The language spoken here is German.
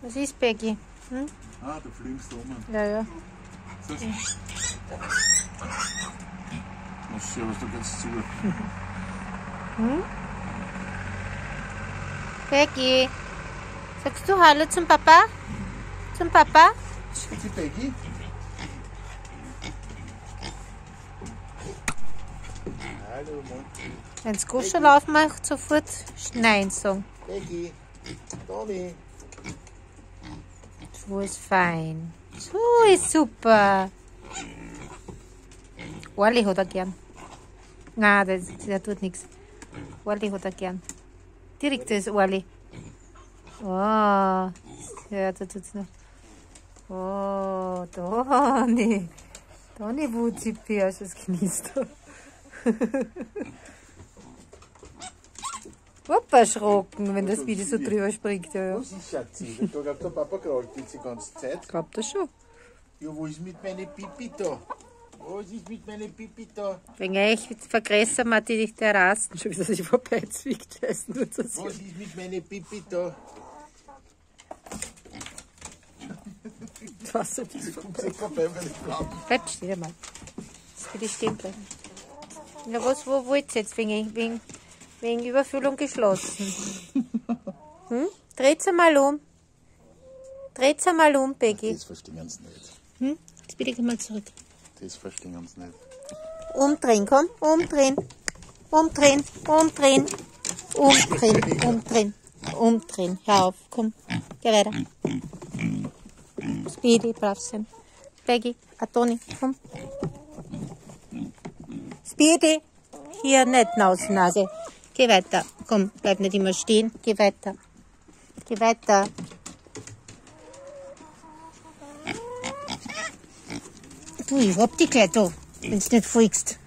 Was ist, Becky? Hm? Ah, du fliegst um. Ja, ja. So. Na, servus, da geht's zu. Hm? Becky, sagst du Hallo zum Papa? Zum Papa? Ist die Becky? Hallo, Mann. Wenn es Kuschel aufmacht, sofort Nein sagen. Becky, Toni. So ist fein. So ist super. Orli hat er gern. Nein, der tut nichts. Orli hat er gern. Direkt das Orli. Oh, ja, da tut's noch. Oh, Toni. Toni Wutzippi, hast du es genießt. Opa erschrocken, wenn das Video so drüber springt. Ja, ja. Was ist, Schatzi? Ich glaube, der Papa krault jetzt die ganze Zeit. Glaubt das schon. Ja, wo ist mit meiner Pipi da? Was ist mit meiner Pipi da? Wenn ich vergrößern wir die Terrassen, schon wieder sich vorbeizwickt. Was ist mit meiner Pipi da? Was ist Sie kommt sich vorbei, weil ich bleibe. Bleib stehen mal. Das will ich stehen bleiben. Ja, wo wollt ihr jetzt? Wegen Überfüllung geschlossen. Hm? Dreht's einmal um. Dreht's einmal um, Becky. Das verstehen sie nicht. Hm? Jetzt bitte ich mal zurück. Das verstehen sie nicht. Umdrehen, komm. Umdrehen. Umdrehen. Umdrehen. Umdrehen. Umdrehen. Umdrehen. Hör auf. Komm. Geh weiter. Speedy, brav sein. Becky, Toni, komm. Speedy. Hier nicht Nausennase. Geh weiter. Komm, bleib nicht immer stehen. Geh weiter. Geh weiter. Du, ich hab dich gleich da, wenn du nicht folgst.